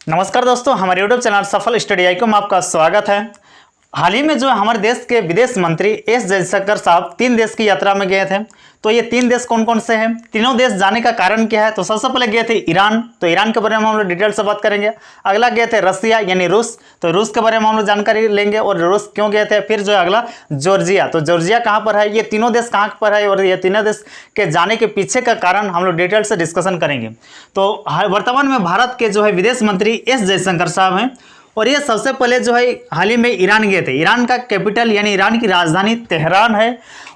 नमस्कार दोस्तों, हमारे यूट्यूब चैनल सफल स्टडी आई में आपका स्वागत है। हाल ही में जो है हमारे देश के विदेश मंत्री एस जयशंकर साहब 3 देश की यात्रा में गए थे। तो ये 3 देश कौन कौन से हैं, तीनों देश जाने का कारण क्या है? तो सबसे पहले गए थे ईरान, तो ईरान के बारे में हम लोग डिटेल से बात करेंगे। अगला गए थे रसिया यानी रूस, तो रूस के बारे में हम लोग जानकारी लेंगे और रूस क्यों गए थे। फिर जो है अगला जॉर्जिया, तो जॉर्जिया कहाँ पर है, ये तीनों देश कहाँ पर है और ये तीनों देश के जाने के पीछे का कारण हम लोग डिटेल से डिस्कशन करेंगे। तो वर्तमान में भारत के जो है विदेश मंत्री एस जयशंकर साहब हैं और ये सबसे पहले जो है हाल ही में ईरान गए थे। ईरान का कैपिटल यानी ईरान की राजधानी तेहरान है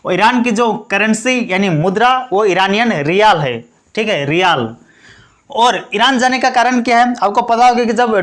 और ईरान की जो करेंसी यानी मुद्रा वो ईरानियन रियाल है, ठीक है, रियाल। और ईरान जाने का कारण क्या है? आपको पता होगा कि जब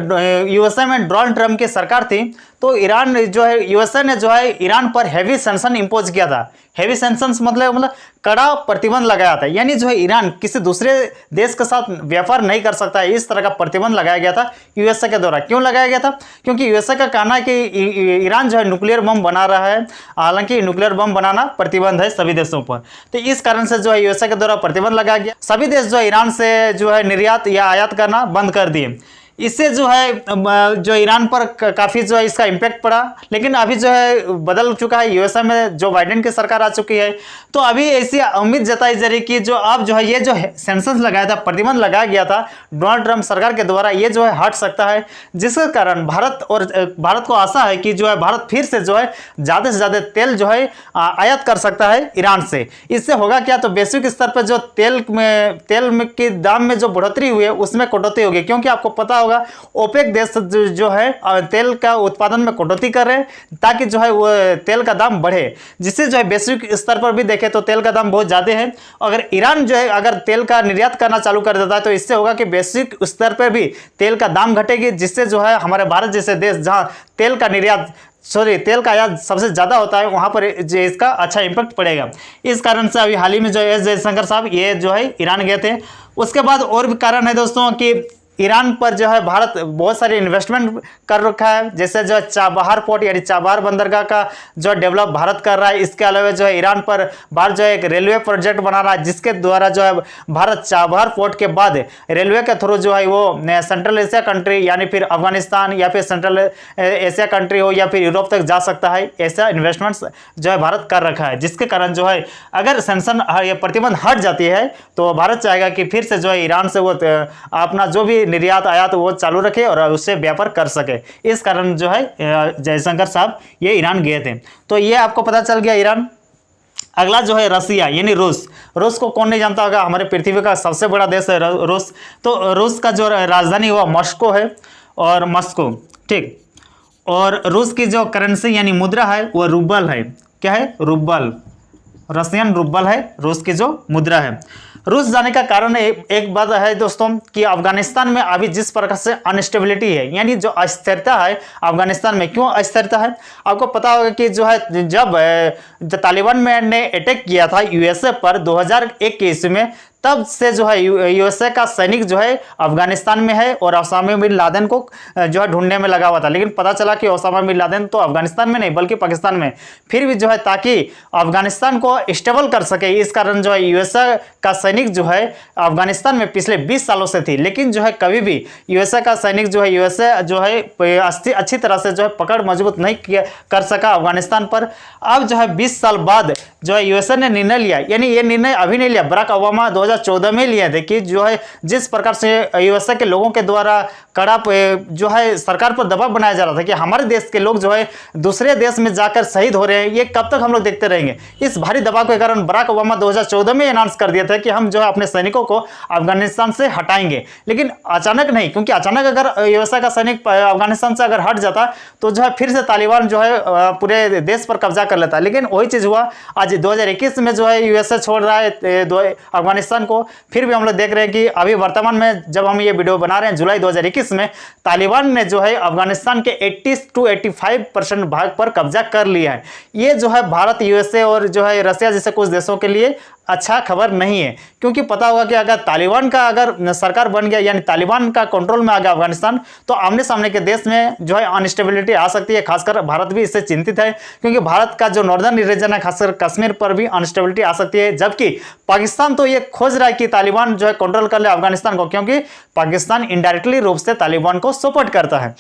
यूएसए में डोनाल्ड ट्रंप की सरकार थी तो ईरान जो है यूएसए ने जो है ईरान पर हैवी सैंक्शन इंपोज किया था। हैवी सैंक्शंस मतलब कड़ा प्रतिबंध लगाया था, यानी जो है ईरान किसी दूसरे देश के साथ व्यापार नहीं कर सकता है, इस तरह का प्रतिबंध लगाया गया था यूएसए के द्वारा। क्यों लगाया गया था? क्योंकि यूएसए का कहना है कि ईरान जो है न्यूक्लियर बम बना रहा है, हालांकि न्यूक्लियर बम बनाना प्रतिबंध है सभी देशों पर। तो इस कारण से जो है यूएसए के द्वारा प्रतिबंध लगाया गया। सभी देश जो है ईरान से जो है निर्यात या आयात करना बंद कर दिए। इससे जो है जो ईरान पर काफ़ी जो है इसका इम्पैक्ट पड़ा, लेकिन अभी जो है बदल चुका है। यूएसए में जो बाइडेन की सरकार आ चुकी है, तो अभी ऐसी उम्मीद जताई जा रही कि जो अब जो है ये जो सैंक्शंस लगाया था, प्रतिबंध लगाया गया था डोनाल्ड ट्रंप सरकार के द्वारा, ये जो है हट सकता है, जिसके कारण भारत को आशा है कि जो है भारत फिर से जो है ज़्यादा से ज़्यादा तेल जो है आयात कर सकता है ईरान से। इससे होगा क्या? तो वैश्विक स्तर पर जो तेल में के दाम में जो बढ़ोतरी हुई है उसमें कटौती होगी, क्योंकि आपको पता ओपेक देश जो है तेल का उत्पादन में कटौती कर रहे हैं ताकि जो है वो तेल का दाम बढ़े, जिससे जो है वैश्विक स्तर पर भी देखें तो तेल का दाम बहुत ज़्यादा है। अगर ईरान जो है अगर तेल का निर्यात करना चालू कर देता है तो इससे होगा कि वैश्विक स्तर पर भी तेल का दाम घटेगी, जिससे जो है हमारे भारत जैसे देश जहाँ तेल का आयात सबसे ज़्यादा होता है वहाँ पर जो इसका अच्छा इम्पैक्ट पड़ेगा। इस कारण से अभी हाल ही में जो एस जयशंकर साहब ये जो है ईरान गए थे। उसके बाद और भी कारण है दोस्तों कि ईरान पर जो है भारत बहुत सारे इन्वेस्टमेंट कर रखा है, जैसे जो चाबहार पोर्ट यानी चाबहार बंदरगाह का जो डेवलप भारत कर रहा है। इसके अलावा जो है ईरान पर भारत जो है एक रेलवे प्रोजेक्ट बना रहा है, जिसके द्वारा जो है भारत चाबहार पोर्ट के बाद रेलवे के थ्रू जो है वो सेंट्रल एशिया कंट्री यानी फिर अफगानिस्तान या फिर सेंट्रल एशिया कंट्री हो या फिर यूरोप तक जा सकता है। ऐसा इन्वेस्टमेंट्स जो है भारत कर रखा है, जिसके कारण जो है अगर सैंक्शन या प्रतिबंध हट जाती है तो भारत चाहेगा कि फिर से जो है ईरान से वो अपना जो भी निर्यात आयात वो चालू रखे और उससे व्यापार कर सके। इस कारण जो है जयशंकर साहब ये ईरान गए थे। तो ये आपको पता चल गया ईरान। अगला जो है रसिया यानी रूस को कौन नहीं जानता होगा, हमारे पृथ्वी का सबसे बड़ा देश है रूस। तो रूस का जो राजधानी हुआ मॉस्को है और मॉस्को, ठीक। और रूस की जो करेंसी यानी मुद्रा है वो रूबल है। क्या है? रूबल, रसियन रूबल है रूस की जो मुद्रा है। रूस जाने का कारण एक बात है दोस्तों कि अफगानिस्तान में अभी जिस प्रकार से अनस्टेबिलिटी है यानी जो अस्थिरता है अफगानिस्तान में। क्यों अस्थिरता है? आपको पता होगा कि जो है जब तालिबान ने अटैक किया था यूएसए पर 2001 के ईस्वी में, तब से जो है यूएसए का सैनिक जो है अफगानिस्तान में है और ओसामा बिन लादेन को जो है ढूंढने में लगा हुआ था। लेकिन पता चला कि ओसामा बिन लादेन तो अफगानिस्तान में नहीं बल्कि पाकिस्तान में। फिर भी जो है ताकि अफगानिस्तान को स्टेबल कर सके, इस कारण जो है यूएसए का सैनिक जो है अफगानिस्तान में पिछले 20 सालों से थी, लेकिन जो है कभी भी यूएसए का सैनिक जो है यूएसए जो है अच्छी तरह से जो है पकड़ मजबूत नहीं कर सका अफगानिस्तान पर। अब जो है 20 साल बाद जो है यूएसए ने निर्णय लिया, यानी ये निर्णय अभी नहीं लिया, बराक ओबामा 2014 में लिए थे कि जो है जिस प्रकार से यूएसए के लोगों के द्वारा कड़ा जो है सरकार पर दबाव बनाया जा रहा था कि हमारे देश के लोग जो है दूसरे देश में जाकर शहीद हो रहे हैं, ये कब तक हम लोग देखते रहेंगे। इस भारी दबाव के कारण बराक ओबामा 2014 में अनाउंस कर दिया था कि हम जो है अपने सैनिकों को अफगानिस्तान से हटाएंगे। लेकिन अचानक नहीं, क्योंकि अचानक अगर यूएसए का सैनिक अफगानिस्तान से अगर हट जाता तो जो है फिर से तालिबान जो है पूरे देश पर कब्जा कर लेता। लेकिन वही चीज़ हुआ, आज 2021 में जो है यूएसए छोड़ रहा है अफगानिस्तान को। फिर भी हम लोग देख रहे हैं कि अभी वर्तमान में जब हम ये वीडियो बना रहे हैं जुलाई 2021 में, तालिबान ने जो है अफगानिस्तान के 80 से 85% भाग पर कब्जा कर लिया है। ये जो है भारत, यूएसए और जो है रसिया जैसे कुछ देशों के लिए अच्छा खबर नहीं है, क्योंकि पता होगा कि अगर तालिबान का अगर सरकार बन गया यानी तालिबान का कंट्रोल में आ गया अफगानिस्तान, तो आमने सामने के देश में जो है अनस्टेबिलिटी आ सकती है। खासकर भारत भी इससे चिंतित है, क्योंकि भारत का जो नॉर्दर्न रीजन है खासकर कश्मीर पर भी अनस्टेबिलिटी आ सकती है। जबकि पाकिस्तान तो ये खोज रहा है कि तालिबान जो है कंट्रोल कर ले अफगानिस्तान को, क्योंकि पाकिस्तान इनडायरेक्टली रूप से तालिबान को सपोर्ट करता है।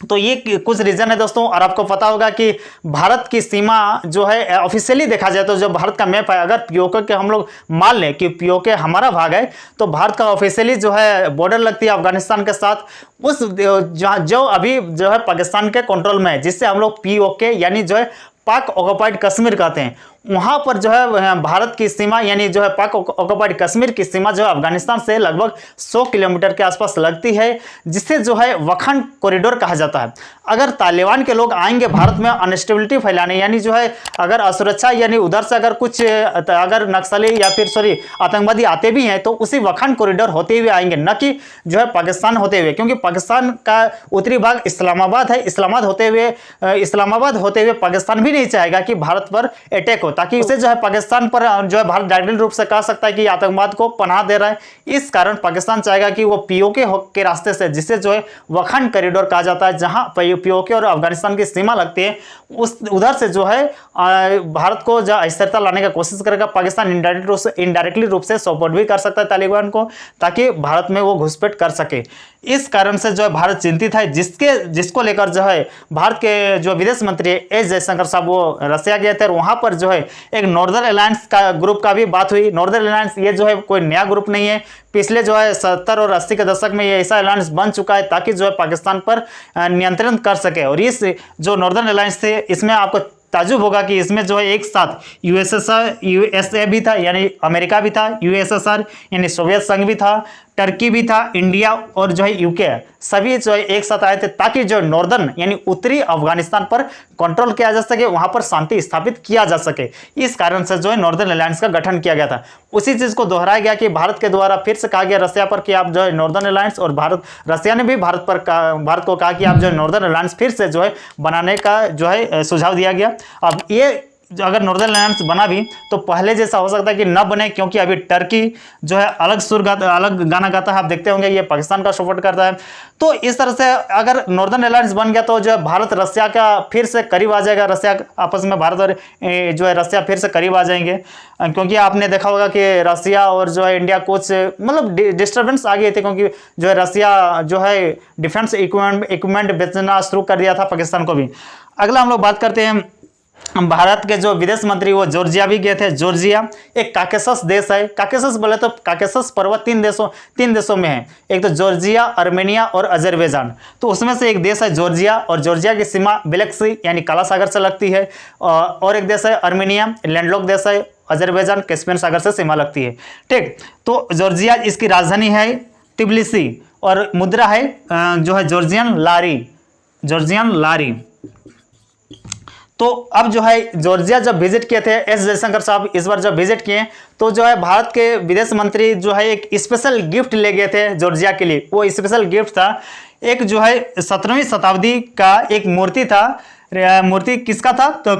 तो ये कुछ रीजन है दोस्तों। और आपको पता होगा कि भारत की सीमा जो है ऑफिशियली देखा जाए तो जो भारत का मैप है, अगर पीओके के हम लोग मान लें कि पीओके हमारा भाग है, तो भारत का ऑफिशियली जो है बॉर्डर लगती है अफगानिस्तान के साथ, उस जो अभी जो है पाकिस्तान के कंट्रोल में है, जिससे हम लोग पीओके यानी जो है पाक ऑक्युपाइड कश्मीर कहते हैं, वहां पर जो है भारत की सीमा यानी जो है पाक ऑक्युपाइड कश्मीर की सीमा जो है अफगानिस्तान से लगभग 100 किलोमीटर के आसपास लगती है, जिसे जो है वखन कॉरिडोर कहा जाता है। अगर तालिबान के लोग आएंगे भारत में अनस्टेबिलिटी फैलाने, यानी जो है अगर असुरक्षा यानी उधर से अगर कुछ अगर नक्सली या फिर आतंकवादी आते भी हैं तो उसी वखन कॉरिडोर होते हुए आएंगे, न कि जो है पाकिस्तान होते हुए, क्योंकि पाकिस्तान का उत्तरी भाग इस्लामाबाद है। इस्लामाबाद होते हुए पाकिस्तान भी नहीं चाहेगा कि भारत पर अटैक हो, ताकि उसे जो है पाकिस्तान पर जो है भारत डायरेक्टली रूप से कह सकता है कि आतंकवाद को पनाह दे रहा है। इस कारण पाकिस्तान चाहेगा कि वो पीओके के रास्ते से, जिसे जो है वखन कॉरिडोर कहा जाता है, जहां पीओके और अफगानिस्तान की सीमा लगती है, उस उधर से जो है भारत को जो अस्थिरता लाने का कोशिश करेगा। पाकिस्तान इनडायरेक्टली रूप से सपोर्ट भी कर सकता है तालिबान को, ताकि भारत में वो घुसपैठ कर सके। इस कारण से जो है भारत चिंतित है, जिसको लेकर जो है भारत के जो विदेश मंत्री एस जयशंकर साहब वो रसिया गए थे, और वहां पर जो है एक नॉर्दर्न अलायंस का ग्रुप का भी बात हुई। नॉर्दर्न अलायंस ये जो है कोई नया ग्रुप नहीं है, पिछले जो है 70 और 80 के दशक में ये ऐसा अलायंस बन चुका है ताकि जो है पाकिस्तान पर नियंत्रण कर सके। और इस जो नॉर्दर्न अलायंस थे, इसमें आपको ताजुब होगा कि इसमें जो है एक साथ यूएसए भी था यानी अमेरिका भी था, यूएसएसआर यानी सोवियत संघ भी था, टर्की भी था, इंडिया और जो है यूके, सभी जो है एक साथ आए थे ताकि जो नॉर्दर्न यानी उत्तरी अफगानिस्तान पर कंट्रोल किया जा सके, वहां पर शांति स्थापित किया जा सके। इस कारण से जो है नॉर्दर्न अलायंस का गठन किया गया था। उसी चीज को दोहराया गया कि भारत के द्वारा फिर से कहा गया रसिया पर कि आप जो है नॉर्दर्न अलायंस, और रसिया ने भी भारत को कहा कि आप जो है नॉर्दर्न अलायंस फिर से जो है बनाने का जो है सुझाव दिया गया। अब ये अगर नॉर्दर्न अलायंस बना भी तो पहले जैसा हो सकता है कि न बने, क्योंकि अभी टर्की जो है अलग गाना गाता है, आप देखते होंगे, ये पाकिस्तान का सपोर्ट करता है। तो इस तरह से अगर नॉर्दर्न अलायंस बन गया तो जो है भारत रसिया का फिर से करीब आ जाएगा, रसिया आपस में भारत और जो है रसिया फिर से करीब आ जाएंगे, क्योंकि आपने देखा होगा कि रसिया और जो है इंडिया कुछ मतलब डिस्टर्बेंस आ गई थी, क्योंकि जो है रसिया जो है डिफेंस इक्विपमेंट बेचना शुरू कर दिया था पाकिस्तान को भी। अगला हम लोग बात करते हैं, भारत के जो विदेश मंत्री वो जॉर्जिया भी गए थे। जॉर्जिया एक काकेशस देश है। काकेशस बोले तो काकेशस पर्वत तीन देशों में है, एक तो जॉर्जिया, अर्मेनिया और अजरबैजान। तो उसमें से एक देश है जॉर्जिया, और जॉर्जिया की सीमा ब्लैक सी यानी काला सागर से लगती है। और एक देश है अर्मेनिया, लैंडलॉक देश है। अजरबैजान कैस्पियन सागर से सीमा लगती है। ठीक, तो जॉर्जिया, इसकी राजधानी है तिबिलिसी और मुद्रा है जो है जॉर्जियन लारी। तो अब जो है जॉर्जिया जब विजिट किए थे एस जयशंकर साहब, इस बार जब विजिट किए तो जो है भारत के विदेश मंत्री जो है एक स्पेशल गिफ्ट ले गए थे जॉर्जिया के लिए। वो स्पेशल गिफ्ट था एक जो है 17वीं शताब्दी का एक मूर्ति था। मूर्ति किसका था? तो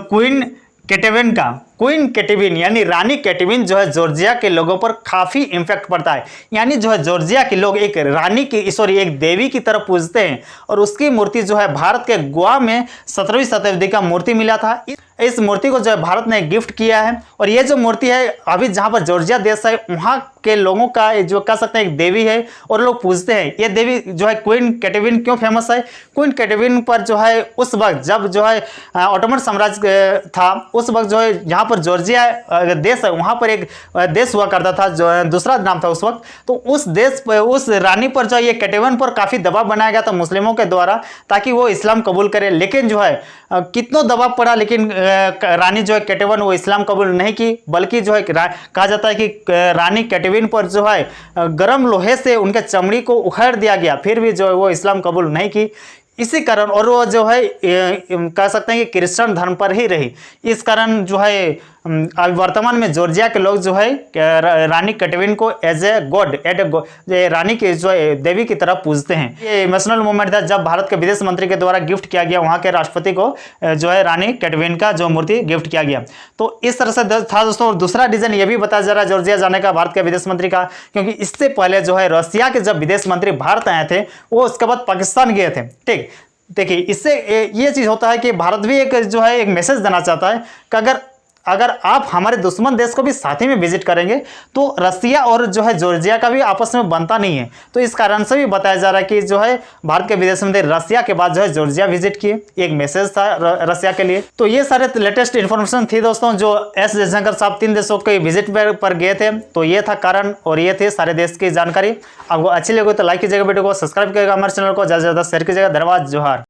क्वीन केटेविन यानी रानी केटेविन जो है जॉर्जिया के लोगों पर काफी इम्पैक्ट पड़ता है। यानी जो है जॉर्जिया के लोग एक रानी की एक देवी की तरह पूजते हैं, और उसकी मूर्ति जो है भारत के गोवा में 17वीं शताब्दी का मूर्ति मिला था। इस मूर्ति को जो है भारत ने गिफ्ट किया है, और ये जो मूर्ति है अभी जहां पर जॉर्जिया देश है वहां के लोगों का जो कह सकते हैं एक देवी है और लोग पूजते हैं। ये देवी जो है क्वीन केटेविन क्यों फेमस है? क्वीन केटेविन पर जो है उस वक्त जब जो है ऑटोमन साम्राज्य था, उस वक्त जो है जहां पर जॉर्जिया देश है वहां पर एक देश हुआ करता था जो दूसरा नाम था उस वक्त। तो उस रानी पर जो है ये केटेविन पर काफी दबाव बनाया गया था मुस्लिमों के द्वारा, ताकि वो इस्लाम कबूल करे। लेकिन जो है कितना दबाव पड़ा, लेकिन रानी जो है केटेविन वो इस्लाम कबूल नहीं की, बल्कि जो है कहा जाता है कि रानी केटेविन पर जो है गर्म लोहे से उनके चमड़ी को उखाड़ दिया गया, फिर भी जो है वो इस्लाम कबूल नहीं की। इसी कारण, और वो जो है कह सकते हैं कि क्रिश्चियन धर्म पर ही रही। इस कारण जो है अभी वर्तमान में जॉर्जिया के लोग जो है रानी कैटरीन को एज ए गॉड रानी की जो है देवी की तरह पूजते हैं। ये इमोशनल मोमेंट था जब भारत के विदेश मंत्री के द्वारा गिफ्ट किया गया वहाँ के राष्ट्रपति को जो है रानी कैटरीन का जो मूर्ति गिफ्ट किया गया। तो इस तरह से था दोस्तों। और दूसरा रीजन ये भी बताया जा रहा है जॉर्जिया जाने का भारत के विदेश मंत्री का, क्योंकि इससे पहले जो है रशिया के जब विदेश मंत्री भारत आए थे वो उसके बाद पाकिस्तान गए थे। ठीक, देखिए इससे ये चीज होता है कि भारत भी एक जो है एक मैसेज देना चाहता है कि अगर आप हमारे दुश्मन देश को भी साथ ही में विजिट करेंगे तो रसिया और जो है जॉर्जिया का भी आपस में बनता नहीं है। तो इस कारण से भी बताया जा रहा है कि जो है भारत के विदेश मंत्री रसिया के बाद जो है जॉर्जिया विजिट किए, एक मैसेज था रसिया के लिए। तो ये सारे लेटेस्ट इन्फॉर्मेशन थी दोस्तों जो एस जयशंकर साहब 3 देशों के विजिट पर गए थे। तो ये था कारण और ये थे सारे देश की जानकारी। आपको अच्छी लगे तो लाइक कीजिएगा, वीडियो को सब्सक्राइब कीजिएगा, हमारे चैनल को ज़्यादा से ज़्यादा शेयर कीजिएगा। धन्यवाद, जोहार।